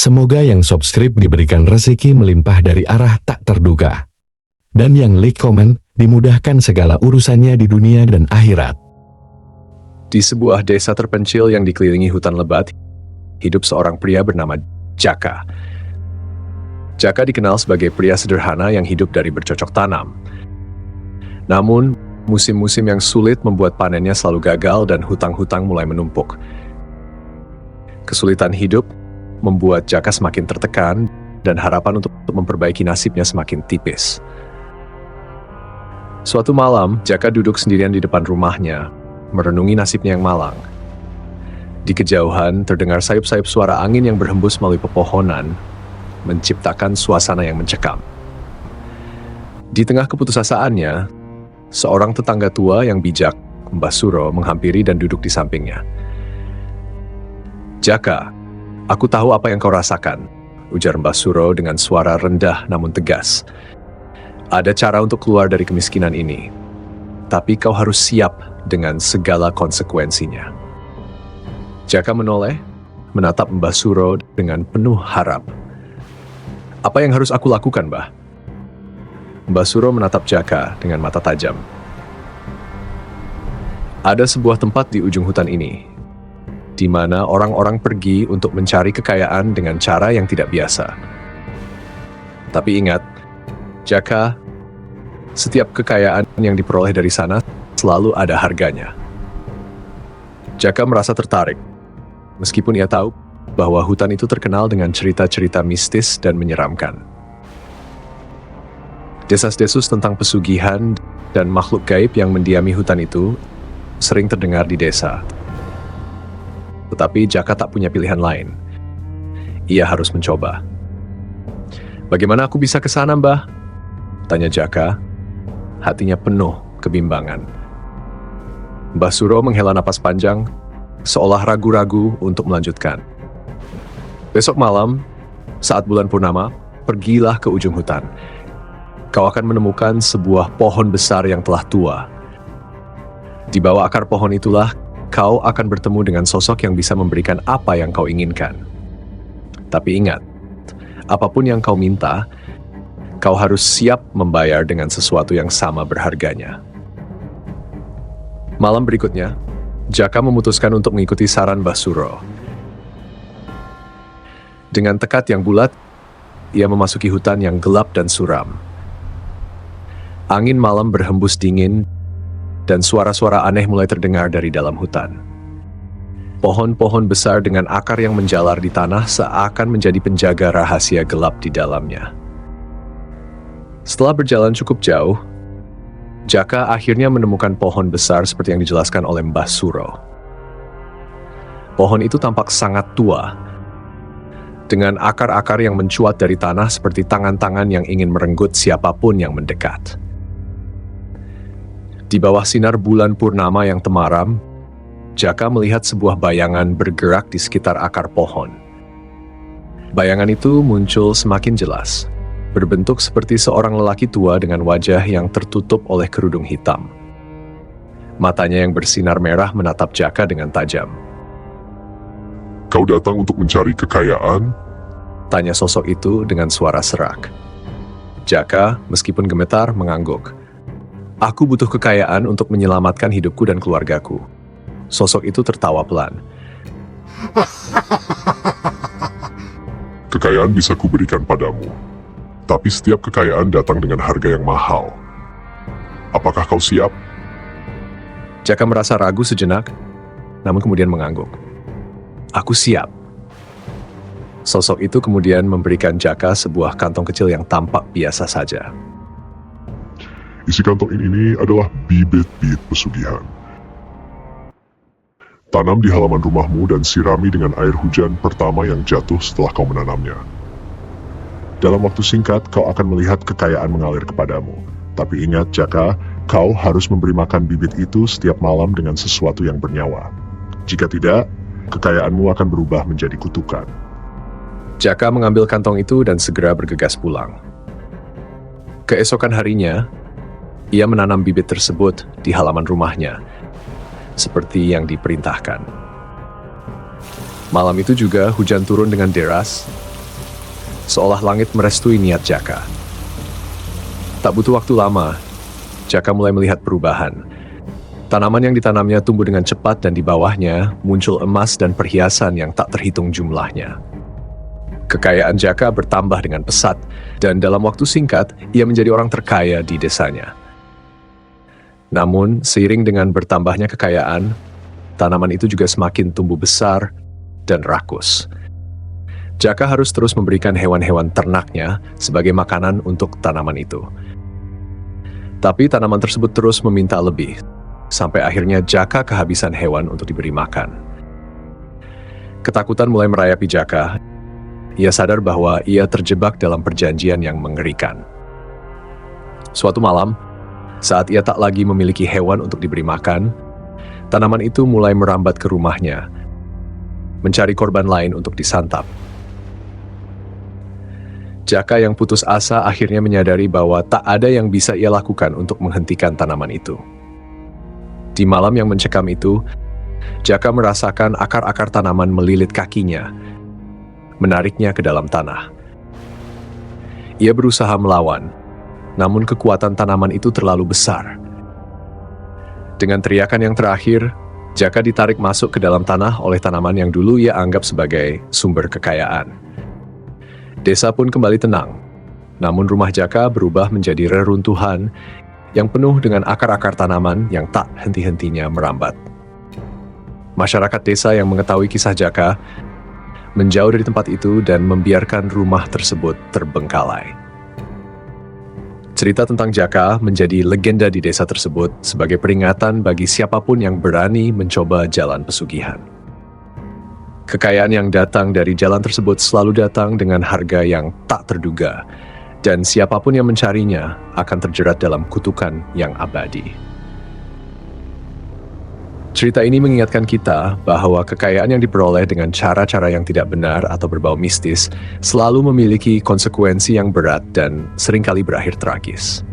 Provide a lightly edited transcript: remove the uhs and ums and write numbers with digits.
Semoga yang subscribe diberikan rezeki melimpah dari arah tak terduga. Dan yang like komen, dimudahkan segala urusannya di dunia dan akhirat. Di sebuah desa terpencil yang dikelilingi hutan lebat, hidup seorang pria bernama Jaka. Jaka dikenal sebagai pria sederhana yang hidup dari bercocok tanam. Namun, musim-musim yang sulit membuat panennya selalu gagal dan hutang-hutang mulai menumpuk. Kesulitan hidup membuat Jaka semakin tertekan dan harapan untuk memperbaiki nasibnya semakin tipis. Suatu malam, Jaka duduk sendirian di depan rumahnya, merenungi nasibnya yang malang. Di kejauhan, terdengar sayup-sayup suara angin yang berhembus melalui pepohonan, menciptakan suasana yang mencekam. Di tengah keputusasaannya, seorang tetangga tua yang bijak, Mbah Suro, menghampiri dan duduk di sampingnya. "Jaka, aku tahu apa yang kau rasakan," ujar Mbah Suro dengan suara rendah namun tegas. "Ada cara untuk keluar dari kemiskinan ini, tapi kau harus siap dengan segala konsekuensinya." Jaka menoleh, menatap Mbah Suro dengan penuh harap. "Apa yang harus aku lakukan, Mbah?" Mbah Suro menatap Jaka dengan mata tajam. "Ada sebuah tempat di ujung hutan ini, di mana orang-orang pergi untuk mencari kekayaan dengan cara yang tidak biasa. Tapi ingat, Jaka, setiap kekayaan yang diperoleh dari sana selalu ada harganya." Jaka merasa tertarik, meskipun ia tahu bahwa hutan itu terkenal dengan cerita-cerita mistis dan menyeramkan. Desas-desus tentang pesugihan dan makhluk gaib yang mendiami hutan itu sering terdengar di desa. Tetapi Jaka tak punya pilihan lain. Ia harus mencoba. "Bagaimana aku bisa ke sana, Mbah?" tanya Jaka, hatinya penuh kebimbangan. Mbah Suro menghela napas panjang, seolah ragu-ragu untuk melanjutkan. "Besok malam, saat bulan purnama, pergilah ke ujung hutan. Kau akan menemukan sebuah pohon besar yang telah tua. Di bawah akar pohon itulah, kau akan bertemu dengan sosok yang bisa memberikan apa yang kau inginkan. Tapi ingat, apapun yang kau minta, kau harus siap membayar dengan sesuatu yang sama berharganya." Malam berikutnya, Jaka memutuskan untuk mengikuti saran Mbah Suro. Dengan tekad yang bulat, ia memasuki hutan yang gelap dan suram. Angin malam berhembus dingin, dan suara-suara aneh mulai terdengar dari dalam hutan. Pohon-pohon besar dengan akar yang menjalar di tanah seakan menjadi penjaga rahasia gelap di dalamnya. Setelah berjalan cukup jauh, Jaka akhirnya menemukan pohon besar seperti yang dijelaskan oleh Mbah Suro. Pohon itu tampak sangat tua, dengan akar-akar yang mencuat dari tanah seperti tangan-tangan yang ingin merenggut siapapun yang mendekat. Di bawah sinar bulan purnama yang temaram, Jaka melihat sebuah bayangan bergerak di sekitar akar pohon. Bayangan itu muncul semakin jelas, berbentuk seperti seorang lelaki tua dengan wajah yang tertutup oleh kerudung hitam. Matanya yang bersinar merah menatap Jaka dengan tajam. "Kau datang untuk mencari kekayaan?" tanya sosok itu dengan suara serak. Jaka, meskipun gemetar, mengangguk. "Aku butuh kekayaan untuk menyelamatkan hidupku dan keluargaku." Sosok itu tertawa pelan. "Kekayaan bisa kuberikan padamu, tapi setiap kekayaan datang dengan harga yang mahal. Apakah kau siap?" Jaka merasa ragu sejenak, namun kemudian mengangguk. "Aku siap." Sosok itu kemudian memberikan Jaka sebuah kantong kecil yang tampak biasa saja. "Isi kantong ini adalah bibit-bibit pesugihan. Tanam di halaman rumahmu dan sirami dengan air hujan pertama yang jatuh setelah kau menanamnya. Dalam waktu singkat, kau akan melihat kekayaan mengalir kepadamu. Tapi ingat, Jaka, kau harus memberi makan bibit itu setiap malam dengan sesuatu yang bernyawa. Jika tidak, kekayaanmu akan berubah menjadi kutukan." Jaka mengambil kantong itu dan segera bergegas pulang. Keesokan harinya, ia menanam bibit tersebut di halaman rumahnya, seperti yang diperintahkan. Malam itu juga hujan turun dengan deras, seolah langit merestui niat Jaka. Tak butuh waktu lama, Jaka mulai melihat perubahan. Tanaman yang ditanamnya tumbuh dengan cepat dan di bawahnya muncul emas dan perhiasan yang tak terhitung jumlahnya. Kekayaan Jaka bertambah dengan pesat, dan dalam waktu singkat, ia menjadi orang terkaya di desanya. Namun, seiring dengan bertambahnya kekayaan, tanaman itu juga semakin tumbuh besar dan rakus. Jaka harus terus memberikan hewan-hewan ternaknya sebagai makanan untuk tanaman itu. Tapi tanaman tersebut terus meminta lebih, sampai akhirnya Jaka kehabisan hewan untuk diberi makan. Ketakutan mulai merayapi Jaka. Ia sadar bahwa ia terjebak dalam perjanjian yang mengerikan. Suatu malam, saat ia tak lagi memiliki hewan untuk diberi makan, tanaman itu mulai merambat ke rumahnya, mencari korban lain untuk disantap. Jaka yang putus asa akhirnya menyadari bahwa tak ada yang bisa ia lakukan untuk menghentikan tanaman itu. Di malam yang mencekam itu, Jaka merasakan akar-akar tanaman melilit kakinya, menariknya ke dalam tanah. Ia berusaha melawan, namun kekuatan tanaman itu terlalu besar. Dengan teriakan yang terakhir, Jaka ditarik masuk ke dalam tanah oleh tanaman yang dulu ia anggap sebagai sumber kekayaan. Desa pun kembali tenang, namun rumah Jaka berubah menjadi reruntuhan yang penuh dengan akar-akar tanaman yang tak henti-hentinya merambat. Masyarakat desa yang mengetahui kisah Jaka menjauh dari tempat itu dan membiarkan rumah tersebut terbengkalai. Cerita tentang Jaka menjadi legenda di desa tersebut sebagai peringatan bagi siapapun yang berani mencoba jalan pesugihan. Kekayaan yang datang dari jalan tersebut selalu datang dengan harga yang tak terduga, dan siapapun yang mencarinya akan terjerat dalam kutukan yang abadi. Cerita ini mengingatkan kita bahwa kekayaan yang diperoleh dengan cara-cara yang tidak benar atau berbau mistis selalu memiliki konsekuensi yang berat dan seringkali berakhir tragis.